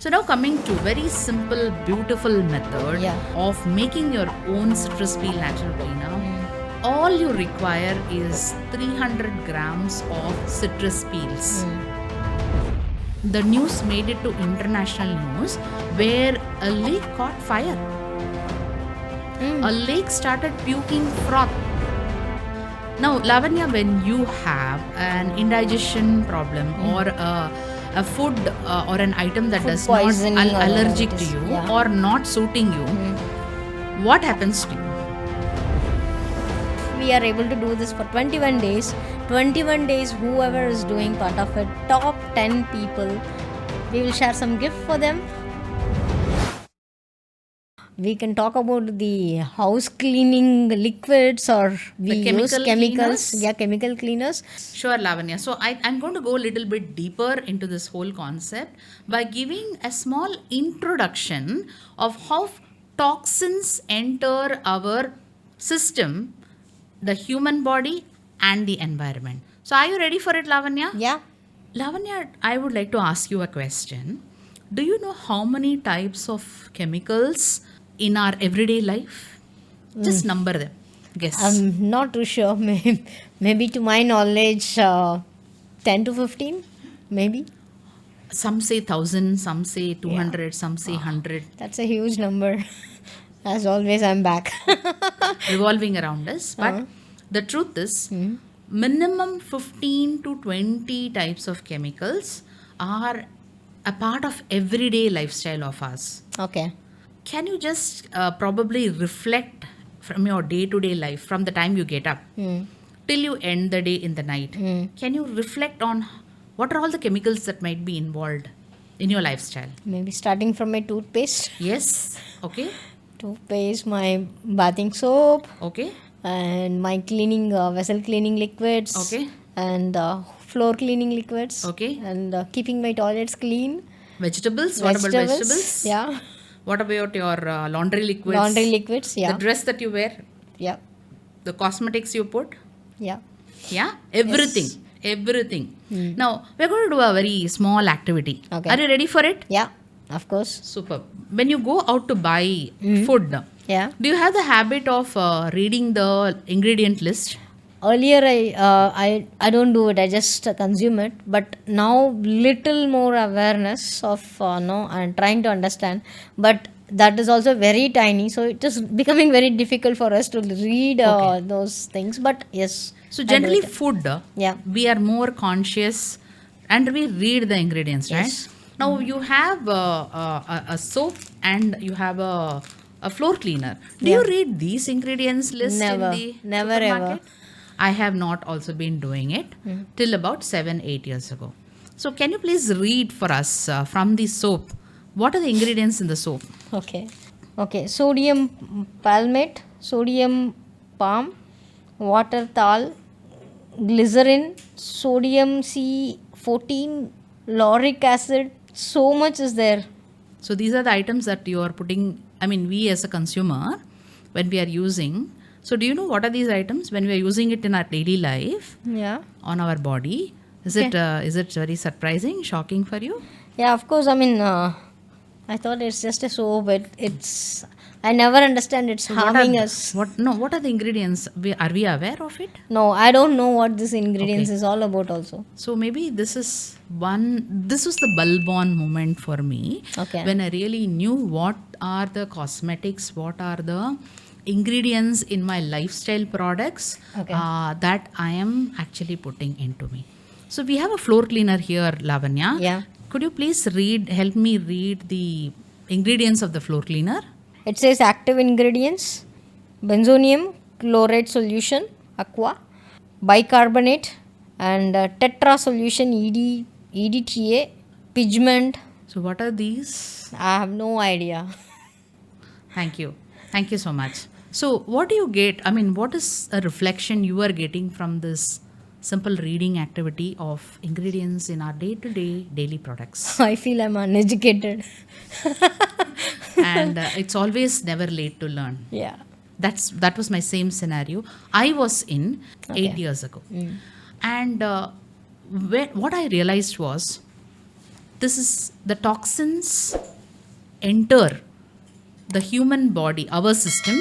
So now coming to very simple, beautiful method of making your own citrus peel natural cleaner. All you require is 300 grams of citrus peels. The news made it to international news where a lake caught fire. A lake started puking froth. Now, Lavanya, when you have an indigestion problem or a food or an item that does not allergic to you or not suiting you, what happens to you? We are able to do this for 21 days. 21 days, whoever is doing part of it, top 10 people, we will share some gift for them. We can talk about the house cleaning liquids or we use chemicals. Cleaners? Chemical cleaners. Sure, Lavanya. So I'm going to go a little bit deeper into this whole concept by giving a small introduction of how toxins enter our system, the human body and the environment. So are you ready for it, Lavanya? Yeah. Lavanya, I would like to ask you a question. Do you know how many types of chemicals in our everyday life? Just number them. Guess. I'm not too sure. Maybe to my knowledge, 10 to 15, maybe. Some say 1,000, some say 200, some say 100. That's a huge number. As always, I'm back. Revolving around us. But the truth is, minimum 15 to 20 types of chemicals are a part of everyday lifestyle of us. Okay. Can you just probably reflect from your day-to-day life, from the time you get up till you end the day in the night? Can you reflect on what are all the chemicals that might be involved in your lifestyle? Maybe starting from my toothpaste. Yes. Okay. Toothpaste, my bathing soap. Okay. And my cleaning, vessel cleaning liquids. Okay. And floor cleaning liquids. Okay. And keeping my toilets clean. Vegetables? What about vegetables? Yeah. What about your laundry liquids? Laundry liquids, yeah. The dress that you wear? Yeah. The cosmetics you put? Yeah. Yeah? Everything. Yes. Everything. Now, we're going to do a very small activity. Okay. Are you ready for it? Yeah, of course. Super. When you go out to buy food, do you have the habit of reading the ingredient list? Earlier, I don't do it. I just consume it. But now, little more awareness of I'm trying to understand. But that is also very tiny. So it is becoming very difficult for us to read those things. But yes. So generally, food. We are more conscious, and we read the ingredients, right? Yes. Now you have a soap and you have a floor cleaner. Do you read these ingredients list Never. in the Never supermarket? ever. I have not also been doing it till about 7-8 years ago. So can you please read for us from the soap? What are the ingredients in the soap? Okay. Sodium palmate, sodium palm, water thal, glycerin, sodium C14, lauric acid. So much is there. So these are the items that you are putting, we as a consumer, when we are using. So do you know what are these items when we are using it in our daily life? Yeah. On our body? Is it very surprising, shocking for you? Yeah, of course. I thought it's just a soap. I never understand it's harming us. What are the ingredients? Are we aware of it? No, I don't know what this ingredients is all about also. So maybe this was the bulb-on moment for me. Okay. When I really knew what are the cosmetics, what are the ingredients in my lifestyle products that I am actually putting into me. So we have a floor cleaner here, Lavanya. Yeah. Could you please help me read the ingredients of the floor cleaner? It says active ingredients: benzonium chloride solution, aqua, bicarbonate, and tetra solution, EDTA, pigment. So what are these? I have no idea. Thank you so much. So what do you get? What is a reflection you are getting from this simple reading activity of ingredients in our day-to-day daily products? I feel I'm uneducated. And it's always never late to learn. Yeah. That was my same scenario. I was in 8 years ago. And what I realized was this is the toxins enter the human body, our system.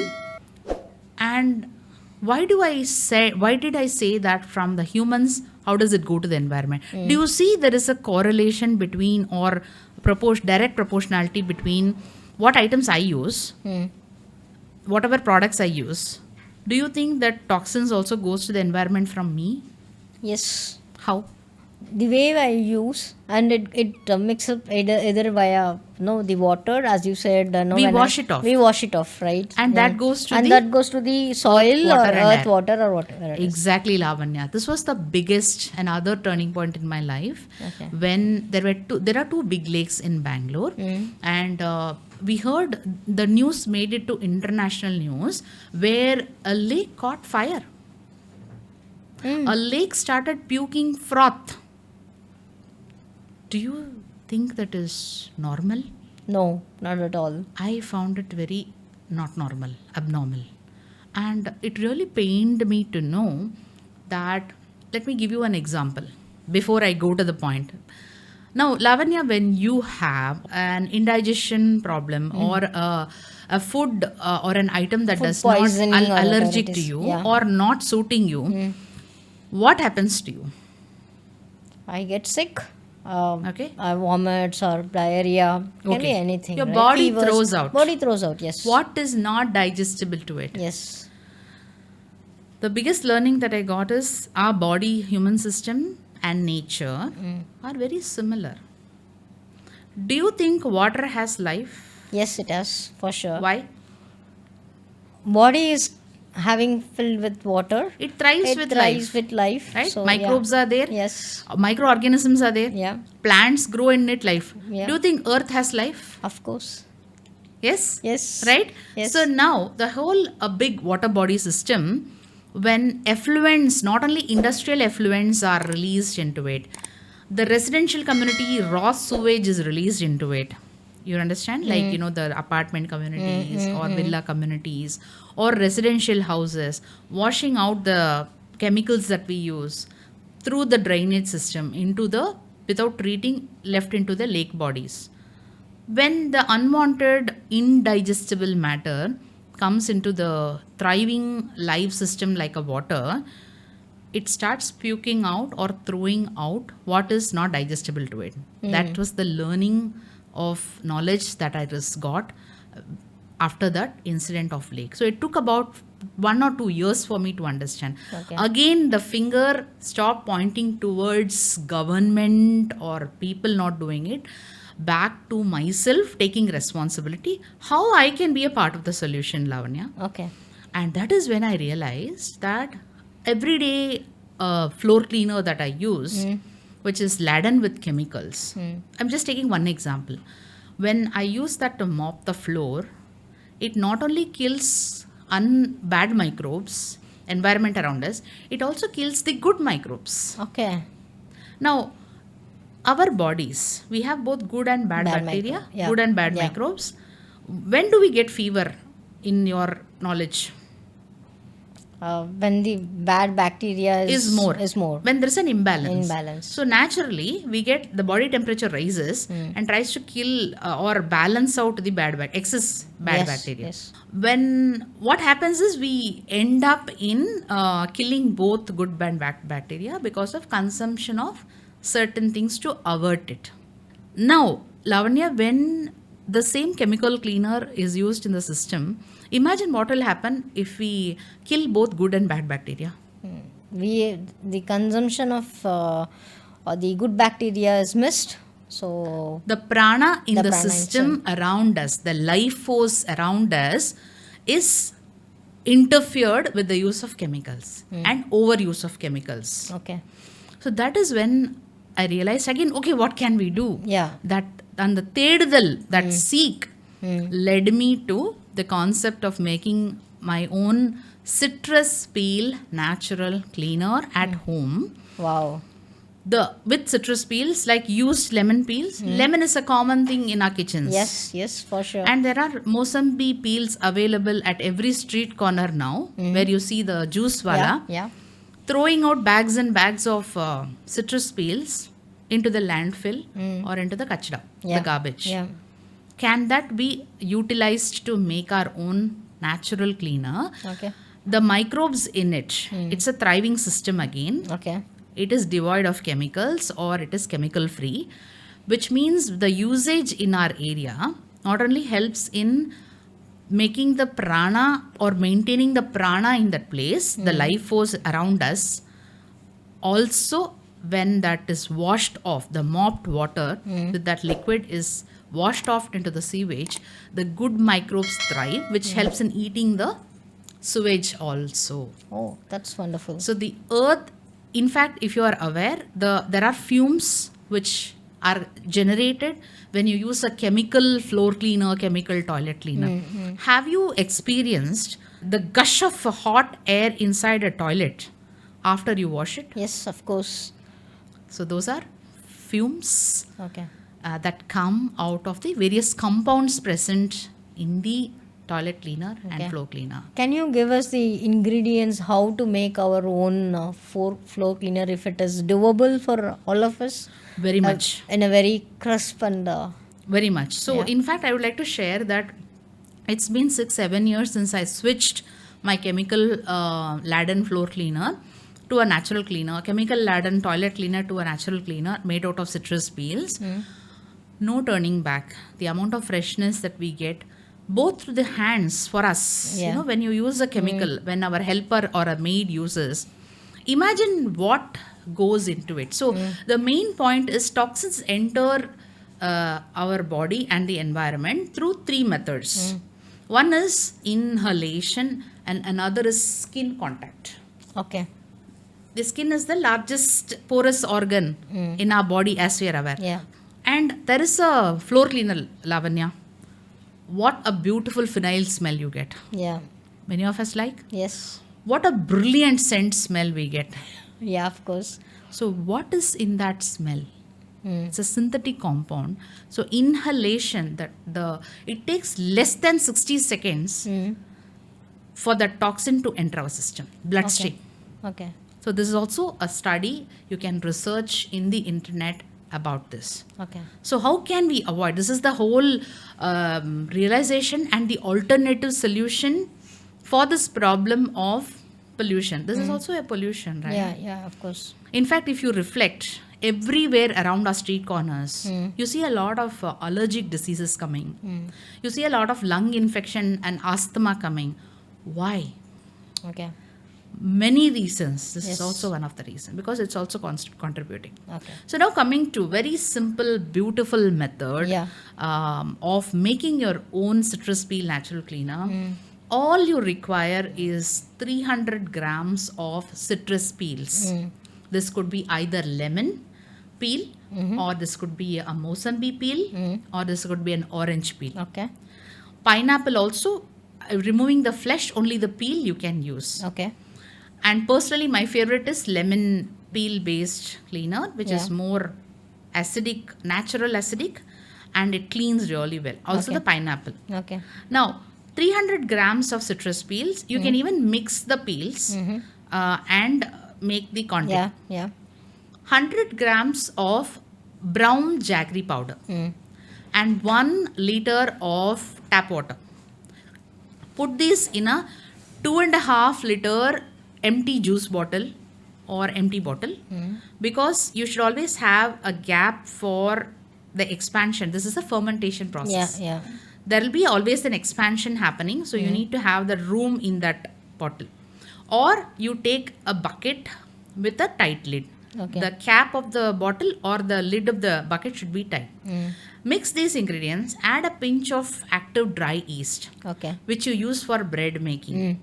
And why did I say that from the humans, how does it go to the environment? Do you see there is a correlation between, or direct proportionality between what items I use, whatever products I use? Do you think that toxins also goes to the environment from me? Yes. How? The way I use, and it mix up either via the water, as you said. We wash it off. We wash it off, right? And that goes to that goes to the soil, water or and earth, air. water, or whatever. Exactly, Lavanya. This was the biggest and other turning point in my life, when there are two big lakes in Bangalore, and we heard the news made it to international news, where a lake caught fire. A lake started puking froth. Do you think that is normal? No, not at all. I found it very not normal, abnormal. And it really pained me to know that. Let me give you an example before I go to the point. Now, Lavanya, when you have an indigestion problem, or a food or an item that does not allergic to you, or not suiting you, what happens to you? I get sick. I vomits or diarrhea. Can be anything. Your body throws out. Body throws out, yes. What is not digestible to it? Yes. The biggest learning that I got is our body, human system, and nature are very similar. Do you think water has life? Yes, it has, for sure. Why? Body is having filled with water. It thrives with life. Right? So, Microbes are there. Yes. Microorganisms are there. Yeah. Plants grow in it life. Yeah. Do you think earth has life? Of course. Yes? Yes. Right? Yes. So now the whole big water body system, when effluents, not only industrial effluents are released into it, the residential community raw sewage is released into it. You understand? Like, the apartment communities or villa communities or residential houses, washing out the chemicals that we use through the drainage system without treating, left into the lake bodies. When the unwanted, indigestible matter comes into the thriving life system like a water, it starts puking out or throwing out what is not digestible to it. That was the learning of knowledge that I just got after that incident of lake. So it took about 1 or 2 years for me to understand. Again, the finger stopped pointing towards government or people not doing it, back to myself taking responsibility, how I can be a part of the solution, Lavanya. Okay. And that is when I realized that everyday floor cleaner that I use, which is laden with chemicals. I'm just taking one example. When I use that to mop the floor, it not only kills bad microbes, environment around us, it also kills the good microbes. Okay. Now, our bodies, we have both good and bad bacteria, good and bad microbes. When do we get fever, in your knowledge? When the bad bacteria is more. When there's an imbalance. So naturally, the body temperature rises and tries to kill or balance out the excess bad bacteria. Yes. When what happens is we end up in killing both good and bad bacteria because of consumption of certain things to avert it. Now, Lavanya, when the same chemical cleaner is used in the system, imagine what will happen if we kill both good and bad bacteria. The consumption of the good bacteria is missed. So the prana in the system around us, the life force around us, is interfered with the use of chemicals and overuse of chemicals. Okay. So that is when I realized again, okay, what can we do? Yeah. That and the thedal, that seek, led me to the concept of making my own citrus peel natural cleaner at home. Wow. With citrus peels, like used lemon peels. Lemon is a common thing in our kitchens. Yes, for sure. And there are Mosambhi peels available at every street corner now, where you see the juice wala. Yeah. Throwing out bags and bags of citrus peels into the landfill or into the kachra, the garbage. Yeah. Can that be utilized to make our own natural cleaner? Okay. The microbes in it, it's a thriving system again. Okay. It is devoid of chemicals or it is chemical free, which means the usage in our area not only helps in making the prana or maintaining the prana in that place, the life force around us. Also, when that is washed off, the mopped water with that liquid is washed off into the sewage, the good microbes thrive, which helps in eating the sewage also. Oh, that's wonderful. So the earth, in fact, if you are aware, there are fumes which are generated when you use a chemical floor cleaner, chemical toilet cleaner. Have you experienced the gush of hot air inside a toilet after you wash it? Yes, of course. So those are fumes Okay. that come out of the various compounds present in the toilet cleaner and floor cleaner. Can you give us the ingredients how to make our own floor cleaner if it is doable for all of us? Very much. In a very crisp and... Very much. So, in fact, I would like to share that it's been 6-7 years since I switched my chemical laden floor cleaner to a natural cleaner, chemical laden toilet cleaner to a natural cleaner made out of citrus peels. No turning back. The amount of freshness that we get, both through the hands for us, you know, when you use a chemical, when our helper or a maid uses, imagine what goes into it. So the main point is toxins enter our body and the environment through 3 methods. One is inhalation and another is skin contact. Okay. The skin is the largest porous organ in our body, as we are aware. Yeah. And there is a floor cleaner, Lavanya. What a beautiful phenyl smell you get. Yeah. Many of us like. Yes. What a brilliant scent smell we get. Yeah, of course. So what is in that smell? It's a synthetic compound. So inhalation, it takes less than 60 seconds for the toxin to enter our system, bloodstream. Okay. So this is also a study you can research in the internet about this. Okay. So how can we avoid? This is the whole realization and the alternative solution for this problem of pollution. This is also a pollution, right? Yeah, of course. In fact, if you reflect, everywhere around our street corners, you see a lot of allergic diseases coming. You see a lot of lung infection and asthma coming. Why? Okay. Many reasons. This is also one of the reasons, because it's also contributing. Okay. So now coming to very simple, beautiful method of making your own citrus peel natural cleaner. All you require is 300 grams of citrus peels. This could be either lemon peel, or this could be a Mosambi peel, or this could be an orange peel. Okay. Pineapple also, removing the flesh, only the peel you can use. Okay. And personally, my favorite is lemon peel based cleaner, which is more acidic, natural acidic, and it cleans really well. Also the pineapple. Okay. Now, 300 grams of citrus peels, you can even mix the peels and make the content. Yeah. 100 grams of brown jaggery powder and 1 liter of tap water. Put these in a 2.5 liter empty juice bottle or empty bottle, because you should always have a gap for the expansion. This is a fermentation process. Yeah. There will be always an expansion happening, so you need to have the room in that bottle. Or you take a bucket with a tight lid. Okay. The cap of the bottle or the lid of the bucket should be tight. Mix these ingredients, add a pinch of active dry yeast, which you use for bread making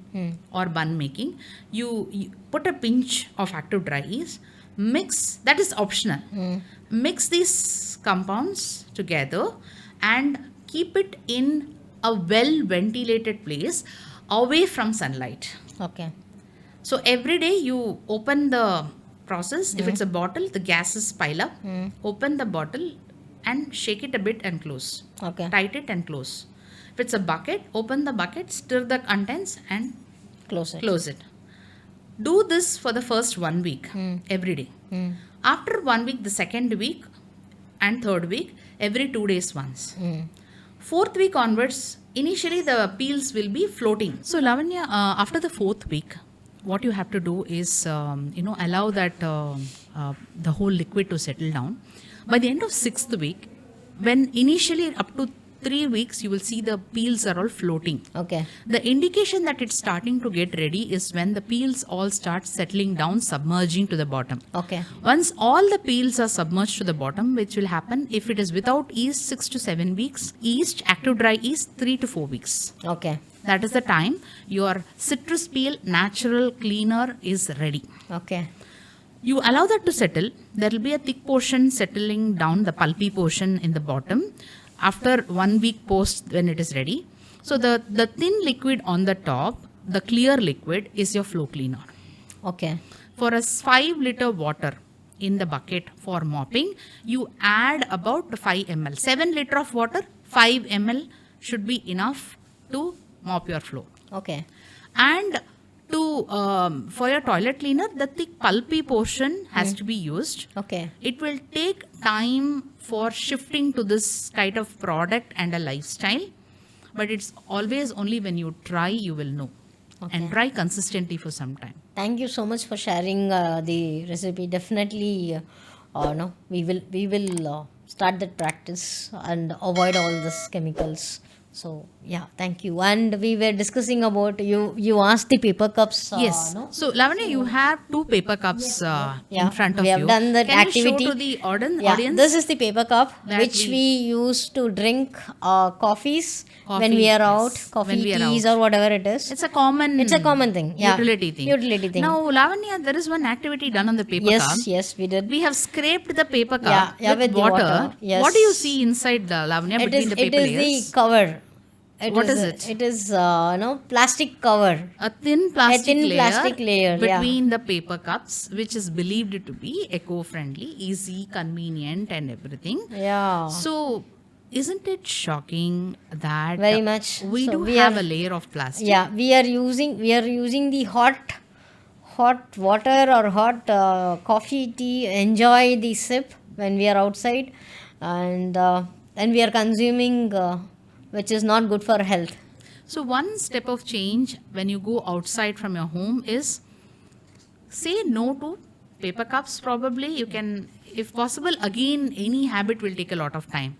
or bun making. You put a pinch of active dry yeast, mix, that is optional. Mix these compounds together and keep it in a well ventilated place away from sunlight. Okay. So every day you open the process. If it's a bottle, the gases pile up. Open the bottle and shake it a bit and close. Okay. Tight it and close. If it's a bucket, open the bucket, stir the contents and Close it. close it. Do this for the first 1 week every day. After 1 week, the second week and third week, every 2 days once. Fourth week onwards, initially the peels will be floating. So Lavanya, after the fourth week, what you have to do is, allow that the whole liquid to settle down. By the end of sixth week, when initially up to 3 weeks, you will see the peels are all floating. Okay. The indication that it's starting to get ready is when the peels all start settling down, submerging to the bottom. Okay. Once all the peels are submerged to the bottom, which will happen if it is without yeast 6 to 7 weeks, yeast, active dry yeast 3 to 4 weeks. Okay. That is the time your citrus peel natural cleaner is ready. Okay. You allow that to settle. There will be a thick portion settling down, the pulpy portion in the bottom after 1 week post when it is ready. So the thin liquid on the top, the clear liquid, is your floor cleaner. Okay. For a 5 liter water in the bucket for mopping, you add about 5 ml. 7 liter of water, 5 ml should be enough to mop your floor. Okay. And for your toilet cleaner, the thick pulpy portion has to be used. Okay. It will take time for shifting to this kind of product and a lifestyle, but it's always only when you try you will know. Okay. And try consistently for some time. Thank you so much for sharing the recipe. Definitely, no, we will start that practice and avoid all these chemicals. So yeah, thank you. And we were discussing about you asked the paper cups. Yes. No? So Lavanya, you have 2 paper cups in front of we you. have done that Can activity. you show to the Yeah, audience? this is the paper cup That which we use to drink coffees when Coffee, we are yes. out, coffee, When we are teas out. or whatever it is. It's a common thing. Yeah. utility thing. Utility thing. Now Lavanya, there is one activity done on the paper Yes, cup. yes, we did. We have scraped the paper cup Yeah, with the water. Yes. What do you see inside the Lavanya between the paper it is layers? the cover. What is it? It is plastic cover. A thin plastic layer between the paper cups, which is believed to be eco-friendly, easy, convenient, and everything. Yeah. So, isn't it shocking that Very much. we So do we have are- a layer of plastic? Yeah, we are using the hot water or hot coffee, tea. Enjoy the sip when we are outside, and we are consuming, which is not good for health. So, one step of change when you go outside from your home is say no to paper cups. Probably you can, if possible, again, any habit will take a lot of time.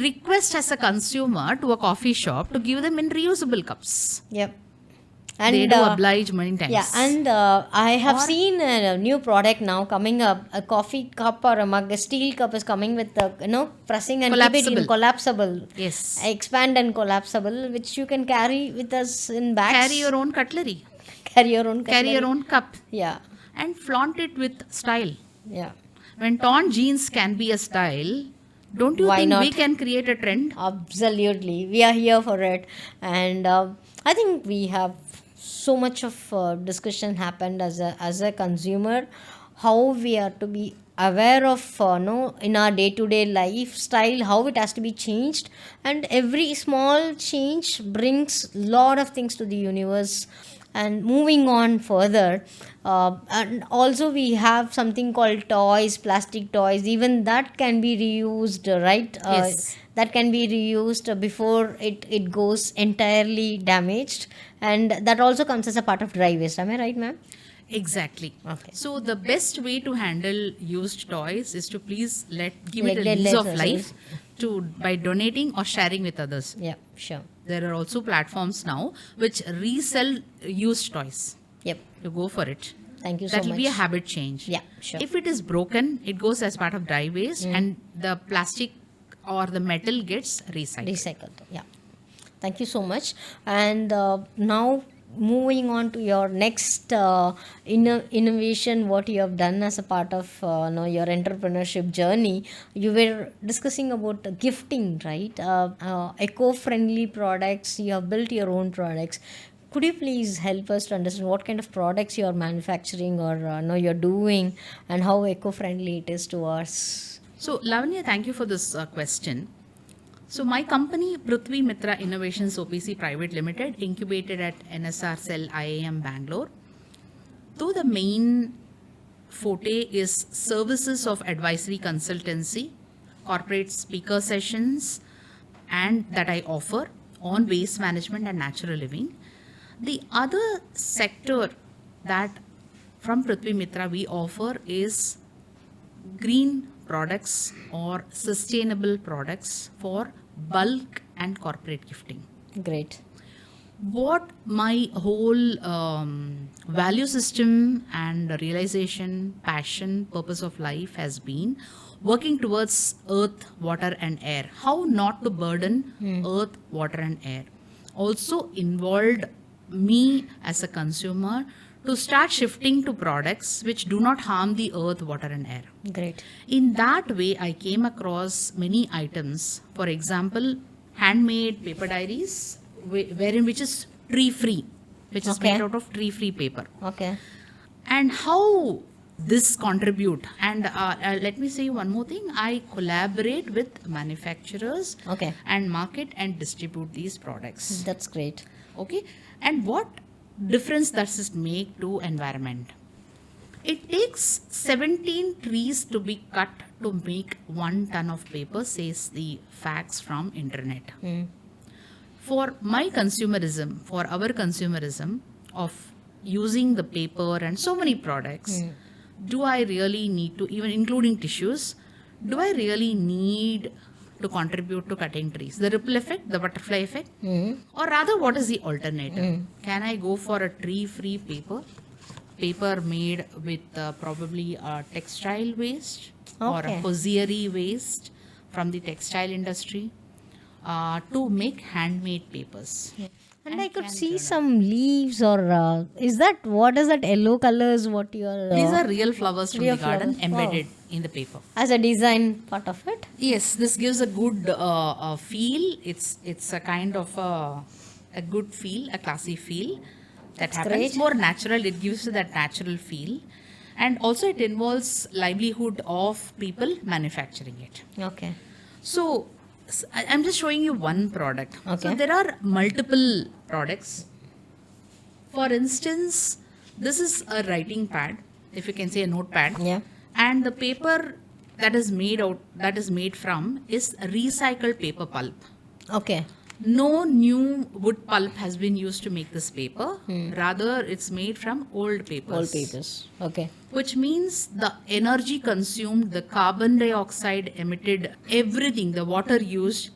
Request as a consumer to a coffee shop to give them in reusable cups. Yep. And They do oblige many times. yeah, and I have seen a new product now coming up. A coffee cup or a mug, a steel cup is coming with pressing and keep it in collapsible. Yes. Expand and collapsible, which you can carry with us in bags. Carry your own cutlery. Carry your own. Carry your own cup. Yeah. And flaunt it with style. Yeah. When torn jeans can be a style, don't you Why think not? we can create a trend? Absolutely, we are here for it, and I think we have so much of discussion happened as a consumer, how we are to be aware of in our day-to-day lifestyle, how it has to be changed, and every small change brings lot of things to the universe. And moving on further, and also we have something called toys, plastic toys. Even that can be reused, right? Yes. That can be reused before it goes entirely damaged, and that also comes as a part of dry waste. Am I right, ma'am? Exactly. Okay. So the best way to handle used toys is to please give it a Let lease of us- life by donating or sharing with others. Yeah, sure. There are also platforms now which resell used toys. Yep. You go for it. Thank you so That much. will be a habit change. Yeah, sure. If it is broken, it goes as part of dry waste and the plastic or the metal gets recycled. Recycled. Yeah. Thank you so much. And now moving on to your next innovation, what you have done as a part of your entrepreneurship journey. You were discussing about gifting, right? Eco-friendly products. You have built your own products. Could you please help us to understand what kind of products you are manufacturing or you're doing, and how eco-friendly it is to us? So, Lavanya, thank you for this question. So, my company, Prithvi Mitra Innovations OPC Private Limited, incubated at NSR Cell IIM Bangalore. Though the main forte is services of advisory consultancy, corporate speaker sessions, and that I offer on waste management and natural living. The other sector that from Prithvi Mitra we offer is green products or sustainable products for bulk and corporate gifting. Great. What my whole value system and realization, passion, purpose of life has been working towards earth, water, and air. How not to burden earth, water, and air. Also involved me as a consumer to start shifting to products which do not harm the earth, water, and air. Great. In that way, I came across many items. For example, handmade paper diaries, which is tree-free, which is made out of tree-free paper. Okay. And how this contribute. And let me say one more thing. I collaborate with manufacturers and market and distribute these products. That's great. Okay. And what difference does it make to environment? It takes 17 trees to be cut to make 1 ton of paper, says the facts from internet. For my consumerism, for our consumerism of using the paper and so many products, do I really need to, even including tissues, do I really need to contribute to cutting trees? The ripple effect, the butterfly effect? Or rather, what is the alternative? Can I go for a tree-free paper made with probably textile waste or a hosiery waste from the textile industry to make handmade papers? And I could see some leaves or is that, what is that yellow colors, what you are... These are real flowers from the garden embedded in the paper. As a design part of it? Yes, this gives a good feel. It's a kind of a good feel, a classy feel that happens. Great. More natural, it gives you that natural feel. And also it involves livelihood of people manufacturing it. Okay. So I'm just showing you one product. Okay. So there are multiple products. For instance, this is a writing pad, if you can say a notepad. Yeah. And the paper that is made from is recycled paper pulp. Okay. No new wood pulp has been used to make this paper. Rather, it's made from old papers. Old papers. Okay. Which means the energy consumed, the carbon dioxide emitted, everything, the water used,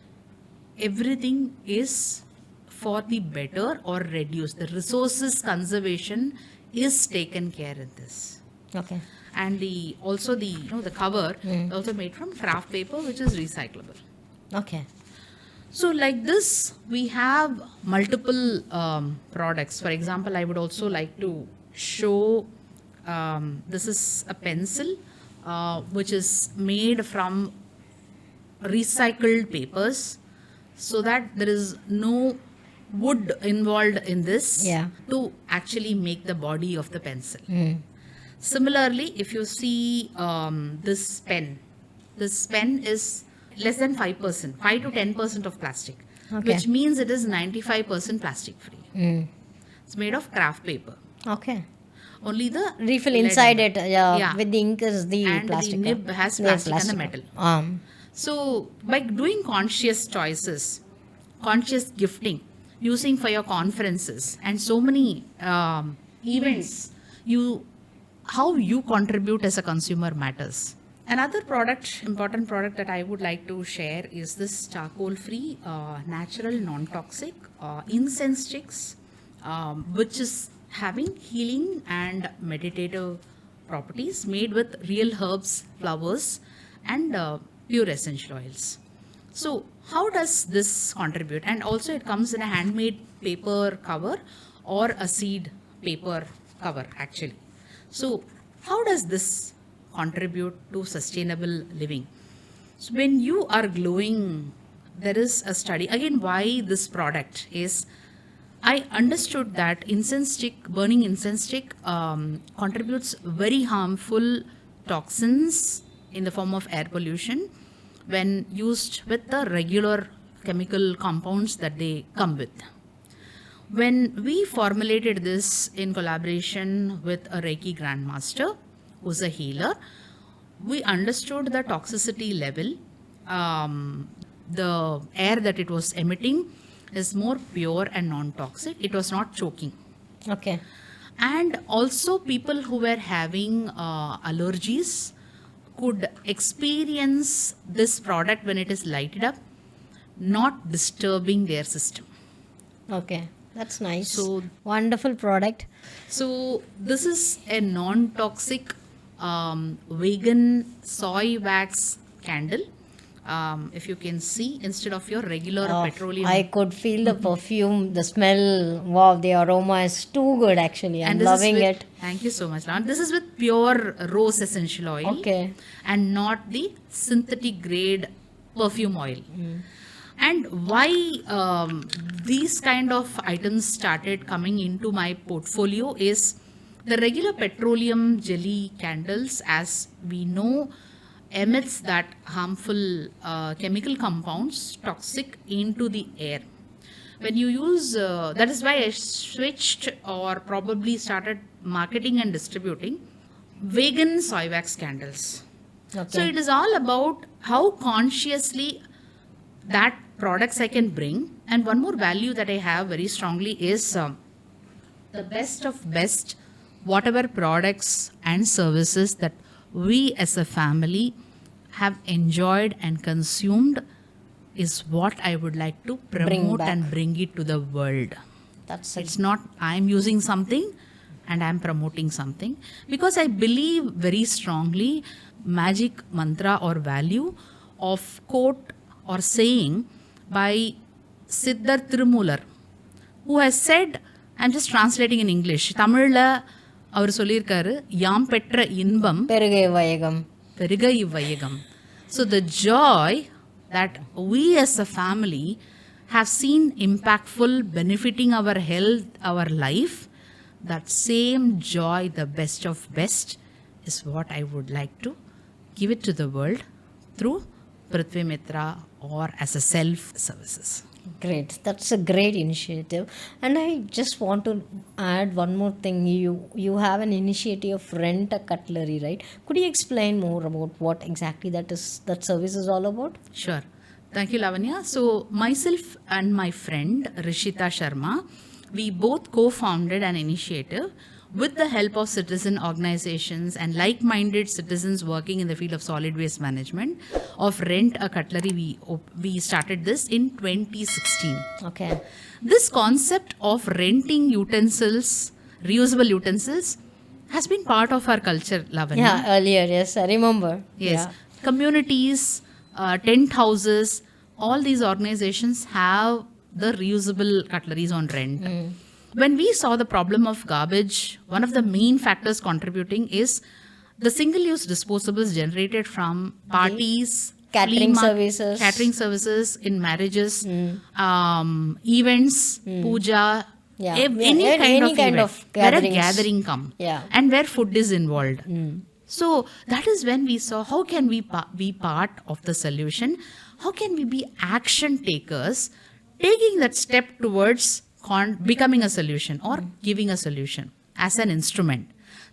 everything is for the better or reduced. The resources conservation is taken care in this. Okay. And the cover also made from craft paper, which is recyclable. Okay. So like this, we have multiple products. For example, I would also like to show, this is a pencil, which is made from recycled papers, so that there is no wood involved in this to actually make the body of the pencil. Similarly, if you see this pen is less than 5%, 5 to 10% of plastic, which means it is 95% plastic free. It's made of craft paper. Okay. Only the refill inside it, with the ink is the and plastic. And the nib has plastic and the metal. So by doing conscious choices, conscious gifting, using for your conferences and so many events, how you contribute as a consumer matters. Another important product that I would like to share is this charcoal-free, natural, non-toxic incense sticks, which is having healing and meditative properties, made with real herbs, flowers, and pure essential oils. So how does this contribute? And also it comes in a handmade paper cover or a seed paper cover actually. So how does this contribute to sustainable living? So when you are glowing, there is a study. Again, why this product is, I understood that burning incense stick contributes very harmful toxins in the form of air pollution when used with the regular chemical compounds that they come with. When we formulated this in collaboration with a Reiki Grandmaster, who's a healer. We understood the toxicity level. The air that it was emitting is more pure and non-toxic. It was not choking. Okay. And also people who were having allergies could experience this product when it is lighted up, not disturbing their system. Okay. That's nice. So, Wonderful product. so this is a non-toxic vegan soy wax candle. If you can see, instead of your regular petroleum. I could feel the perfume, the smell. Wow, the aroma is too good actually. I'm this is loving with- it. Thank you so much, Lan. This is with pure rose essential oil. Okay. And not the synthetic grade perfume oil. And why these kind of items started coming into my portfolio is the regular petroleum jelly candles, as we know, emits that harmful chemical compounds, toxic, into the air. When you use, that is why I switched or probably started marketing and distributing vegan soy wax candles. Okay. So it is all about how consciously that products I can bring. And one more value that I have very strongly is the best of best, whatever products and services that we as a family have enjoyed and consumed is what I would like to promote back. and bring it to the world. That's a It's not I'm using something and I'm promoting something, because I believe very strongly magic mantra or value of quote or saying by Siddhar Tirumular, who has said, I'm just translating in English, தமிழ்ல அவர் சொல்லியிருக்காரு, யாம் பெற்ற இன்பம் பெருகை வையகம். பெருக இவ்வையகம். So the joy that we as a family have seen impactful, benefiting our health, our life, that same joy, the best of best, is what I would like to give it to the world through Prithvi Mitra or as a self-services. Great. That's a great initiative. And I just want to add one more thing. You have an initiative of rent a cutlery, right? Could you explain more about what exactly that service is all about? Sure. Thank you, Lavanya. So, myself and my friend Rishita Sharma, we both co-founded an initiative with the help of citizen organizations and like-minded citizens working in the field of solid waste management of Rent a Cutlery. We started this in 2016. Okay. This concept of renting utensils, reusable utensils, has been part of our culture, Lavanya. Yeah, earlier, yes, I remember. Yes. Yeah. Communities, tent houses, all these organizations have the reusable cutleries on rent. When we saw the problem of garbage, one of the main factors contributing is the single-use disposables generated from parties, Catering flea services. in marriages, events, puja, Yeah. any Yeah, kind any of kind event, of where a gatherings. gathering come, Yeah. and where food is involved. So that is when we saw how can we be part of the solution? How can we be action takers, taking that step towards becoming a solution or giving a solution as an instrument?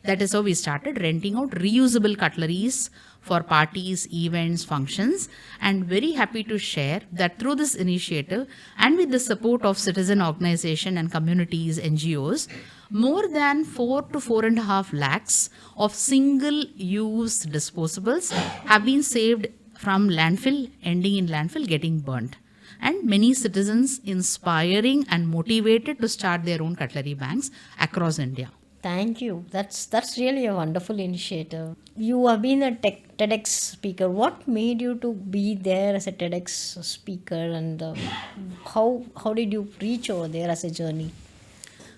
That is how we started renting out reusable cutleries for parties, events, functions, and very happy to share that through this initiative and with the support of citizen organization and communities, NGOs, more than 4 to 4.5 lakhs of single-use disposables have been saved from landfill, ending in landfill, getting burnt. And many citizens inspiring and motivated to start their own cutlery banks across India. Thank you. That's really a wonderful initiative. You have been a TEDx speaker. What made you to be there as a TEDx speaker, and how did you reach over there as a journey?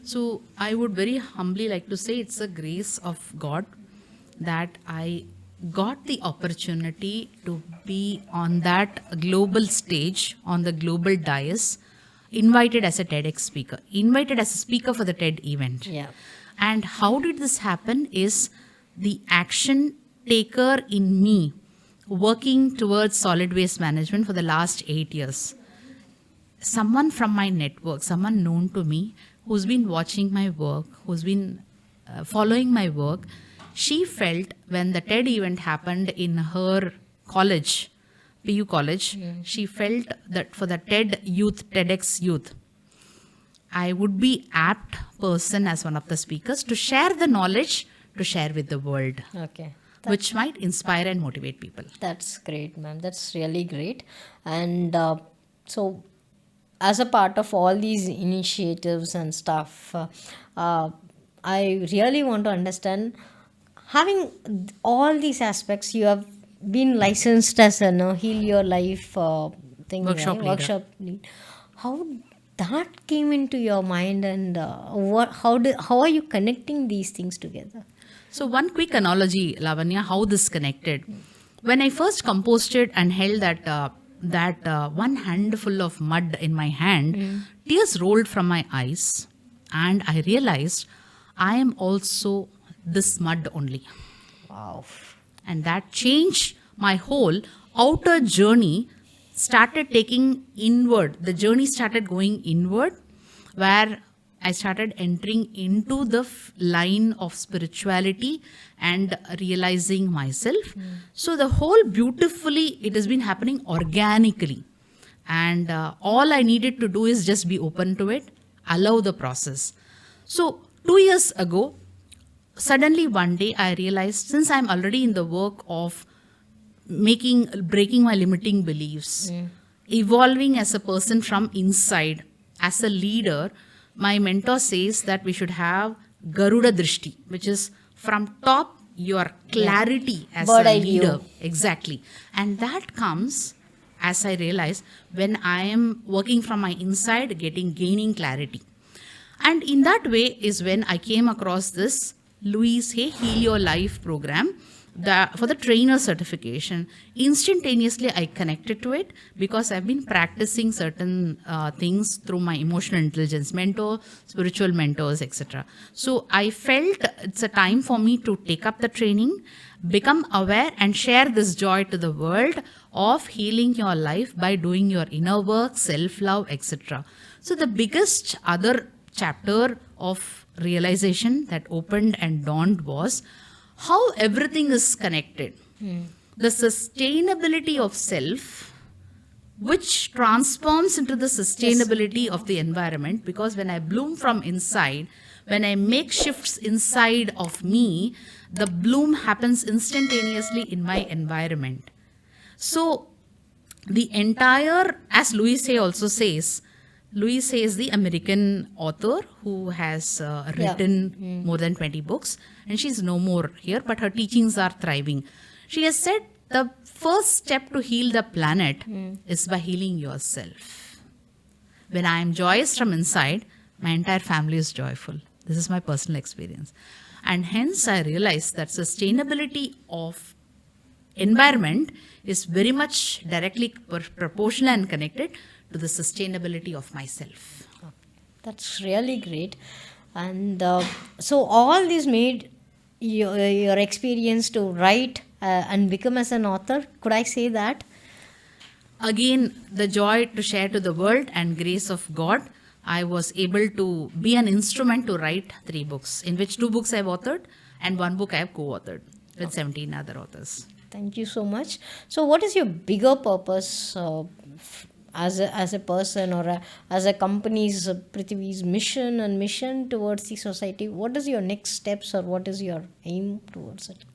So I would very humbly like to say it's a grace of God that I got the opportunity to be on that global stage, on the global dais, invited as a TEDx speaker, invited as a speaker for the TED event. Yeah. And how did this happen is the action taker in me working towards solid waste management for the last 8 years. Someone from my network, someone known to me, who's been watching my work, who's been following my work, She felt when the TED event happened in her college, PU college, she felt that for the TEDx youth, I would be apt person as one of the speakers to share the knowledge to share with the world, Okay. which might inspire and motivate people. That's great, ma'am. That's really great. And so, as a part of all these initiatives and stuff, I really want to understand, having all these aspects, you have been licensed as a Heal Your Life thing, Workshop right? leader. Workshop lead. How that came into your mind, and how are you connecting these things together? So one quick analogy, Lavanya, how this connected. When I first composted and held that one handful of mud in my hand, tears rolled from my eyes, and I realized I am also this mud only. Wow. And that changed my whole outer journey. Started taking inward. The journey started going inward, where I started entering into the line of spirituality and realizing myself. So the whole beautifully, it has been happening organically. And all I needed to do is just be open to it, allow the process. So 2 years ago, suddenly one day I realized, since I'm already in the work of breaking my limiting beliefs, evolving as a person from inside, as a leader, my mentor says that we should have Garuda Drishti, which is from top your clarity as Bird a eye leader. view. Exactly. And that comes, as I realize, when I am working from my inside, gaining clarity. And in that way is when I came across this Louise Hay Heal Your Life program for the trainer certification. Instantaneously, I connected to it because I've been practicing certain things through my emotional intelligence mentor, spiritual mentors, etc. So I felt it's a time for me to take up the training, become aware, and share this joy to the world of healing your life by doing your inner work, self-love, etc. So the biggest other chapter of realization that opened and dawned was how everything is connected. The sustainability of self, which transforms into the sustainability of the environment, because when I bloom from inside, when I make shifts inside of me, the bloom happens instantaneously in my environment. So the entire, as Louise Hay also says, Louise Hay is the American author who has written more than 20 books, and she's no more here, but her teachings are thriving. She has said the first step to heal the planet is by healing yourself. When I am joyous from inside, my entire family is joyful. This is my personal experience. And hence I realized that sustainability of environment is very much directly proportional and connected to the sustainability of myself. That's really great. And so all this made your experience to write and become as an author. Could I say that? Again, the joy to share to the world and grace of God, I was able to be an instrument to write 3 books, in which 2 books I've authored and 1 book I have co-authored with 17 other authors. Thank you so much. So what is your bigger purpose as a person, or as a company's Prithvi's mission towards the society? What is your next steps, or what is your aim towards it?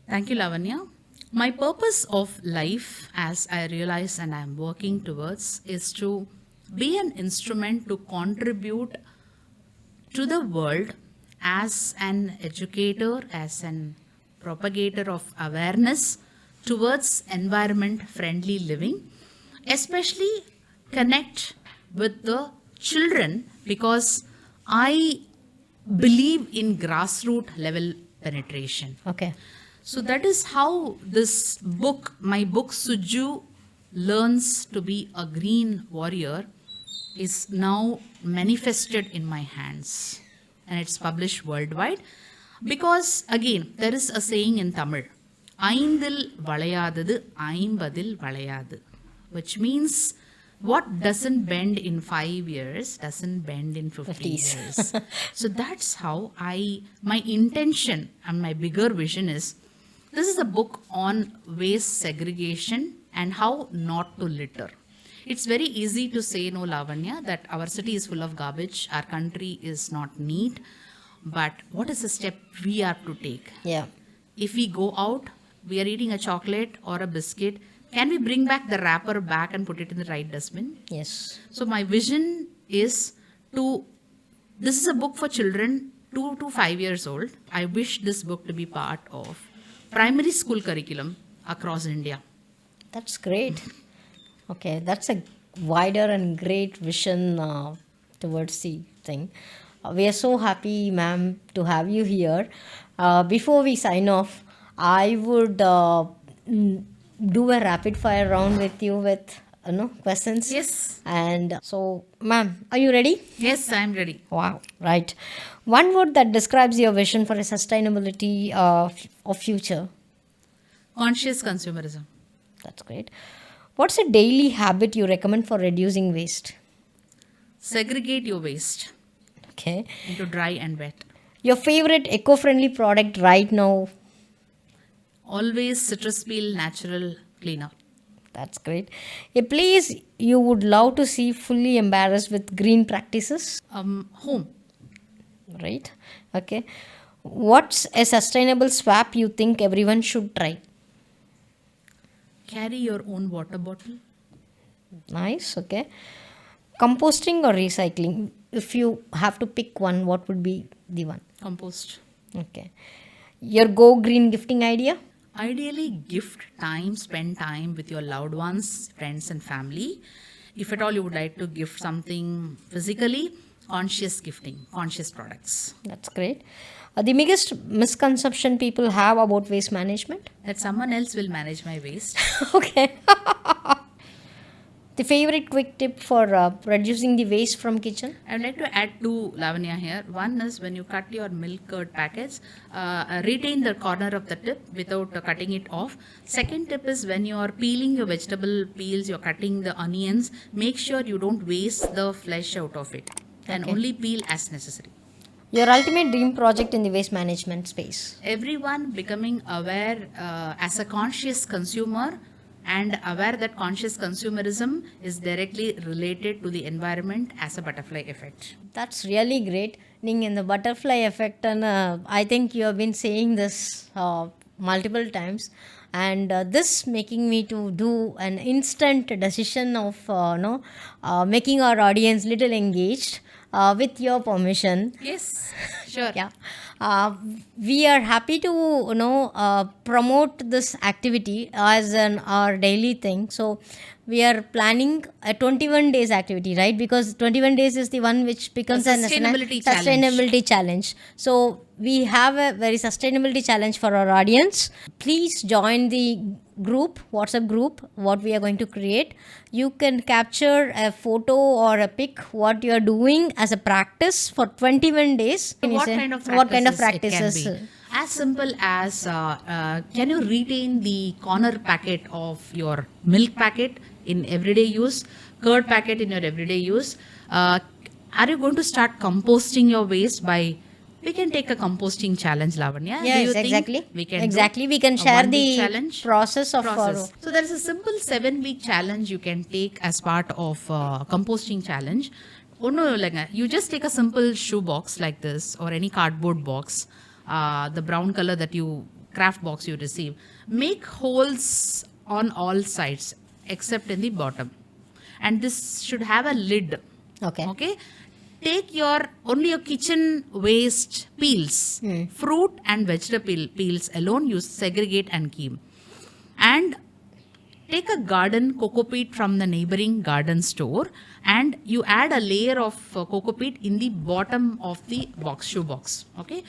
Thank you, Lavanya. My purpose of life, as I realize and I am working towards, is to be an instrument to contribute to the world as an educator, as an propagator of awareness towards environment-friendly living, especially connect with the children, because I believe in grassroots level penetration. Okay. So that is how this book, my book Suju Learns to Be a Green Warrior, is now manifested in my hands, and it's published worldwide. Because again, there is a saying in Tamil, "Aindil valayadadu, aimbadil valayadu," which means what doesn't bend in 5 years doesn't bend in 50 50s. years. So that's how my intention and my bigger vision is, this is a book on waste segregation and how not to litter. It's very easy to say, no, Lavanya, that our city is full of garbage, our country is not neat. But what is the step we have to take? Yeah. If we go out, we are eating a chocolate or a biscuit, can we bring back the wrapper back and put it in the right dustbin? Yes. So my vision is this is a book for children 2 to 5 years old. I wish this book to be part of primary school curriculum across India. That's great. Okay, that's a wider and great vision towards the thing. We are so happy, ma'am, to have you here. Before we sign off, I would do a rapid fire round with you with questions. Yes. And so, ma'am, are you ready? Yes, I'm ready. Wow, right. One word that describes your vision for a sustainability of future. Conscious consumerism. That's great. What's a daily habit you recommend for reducing waste? Segregate your waste Okay. into dry and wet. Your favorite eco-friendly product right now? Always citrus peel natural cleaner. That's great. A place you would love to see fully embarrassed with green practices? Home. Right. Okay. What's a sustainable swap you think everyone should try? Carry your own water bottle. Nice. Okay. Composting or recycling? If you have to pick one, what would be the one? Compost. Okay. Your go green gifting idea? Ideally, gift time, spend time with your loved ones, friends, and family. If at all you would like to gift something physically, conscious gifting, conscious products. That's great. The biggest misconception people have about waste management? That someone else will manage my waste. Okay. The favorite quick tip for reducing the waste from kitchen? I would like to add two, Lavanya, here. One is when you cut your milk curd packets, retain the corner of the tip without cutting it off. Second tip is when you are peeling your vegetable peels, you're cutting the onions, make sure you don't waste the flesh out of it and only peel as necessary. Your ultimate dream project in the waste management space? Everyone becoming aware as a conscious consumer and aware that conscious consumerism is directly related to the environment as a butterfly effect. That's really great. In the butterfly effect, and I think you have been saying this multiple times, and this making me to do an instant decision of making our audience little engaged with your permission. Yes, sure. Yeah. We are happy to promote this activity as our daily thing. So we are planning a 21 days activity, right? Because 21 days is the one which becomes a sustainability challenge. So we have a very sustainability challenge for our audience. Please join the group, WhatsApp group, what we are going to create. You can capture a photo or a pic what you are doing as a practice for 21 days. What kind of practices? It can be as simple as can you retain the corner packet of your milk packet in everyday use, curd packet in your everyday use? Are you going to start composting your waste by... We can take a composting challenge, Lavanya. Yes, exactly. We can we can share the challenge? process of So there is a simple 7-week challenge you can take as part of composting challenge. You just take a simple shoe box like this or any cardboard box, the brown color craft box you receive. Make holes on all sides except in the bottom. And this should have a lid. Okay. Take only your kitchen waste peels, fruit and vegetable peels alone, you segregate and keep. And take a garden cocoa peat from the neighboring garden store and you add a layer of cocoa peat in the bottom of the shoe box. Okay,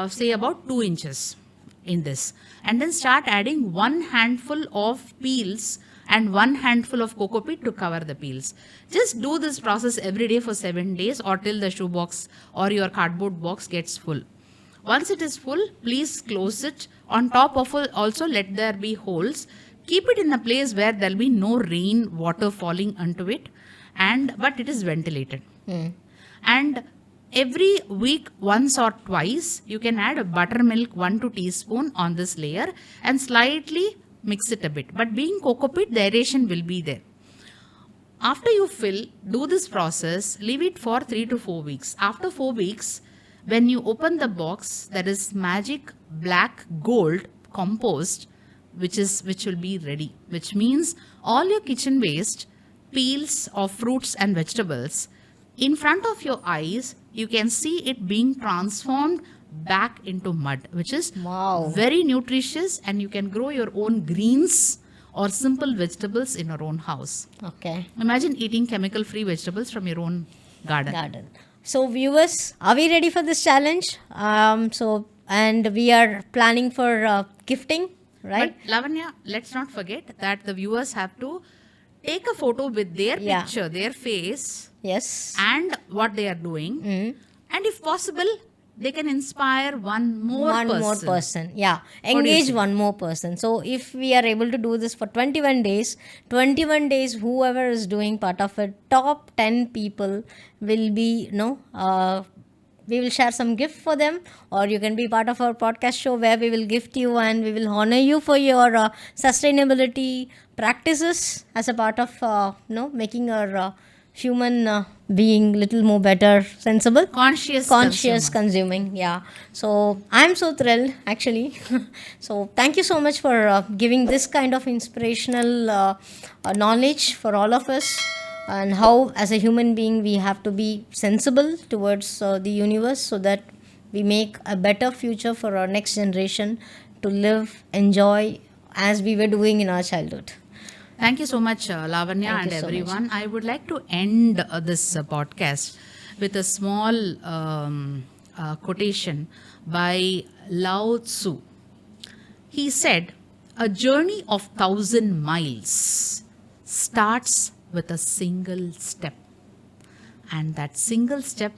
say about 2 inches in this. And then start adding 1 handful of peels and 1 handful of cocoa peat to cover the peels. Just do this process every day for 7 days or till the shoe box or your cardboard box gets full. Once it is full, please close it. On top of it, also let there be holes. Keep it in a place where there will be no rain water falling onto it. but it is ventilated. And every week, once or twice, you can add a buttermilk 1 to 2 teaspoon on this layer and slightly mix it a bit. But being cocoa peat, the aeration will be there. After you fill, do this process, leave it for 3 to 4 weeks. After 4 weeks, when you open the box, there is magic black gold compost, which will be ready, which means all your kitchen waste, peels of fruits and vegetables, in front of your eyes, you can see it being transformed back into mud, which is very nutritious, and you can grow your own greens or simple vegetables in your own house. Okay. Imagine eating chemical-free vegetables from your own garden. So viewers, are we ready for this challenge? And we are planning for gifting, right? But Lavanya, let's not forget that the viewers have to take a photo with their picture, their face, yes, and what they are doing. And if possible, they can inspire one more person. Yeah, engage one more person. So if we are able to do this for 21 days, whoever is doing part of it, top 10 people will be, we will share some gift for them, or you can be part of our podcast show where we will gift you and we will honor you for your sustainability practices as a part of making our human being little more better, sensible, conscious consuming. Yeah. So I'm so thrilled actually. So thank you so much for giving this kind of inspirational knowledge for all of us, and how as a human being we have to be sensible towards the universe, so that we make a better future for our next generation to live, enjoy as we were doing in our childhood. Thank you so much, Lavanya, and everyone. I would like to end this podcast with a small quotation by Lao Tzu. He said, "A journey of 1,000 miles starts with a single step. And that single step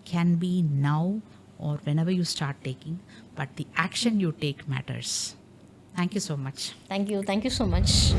can be now or whenever you start taking, but the action you take matters." Thank you so much. Thank you so much.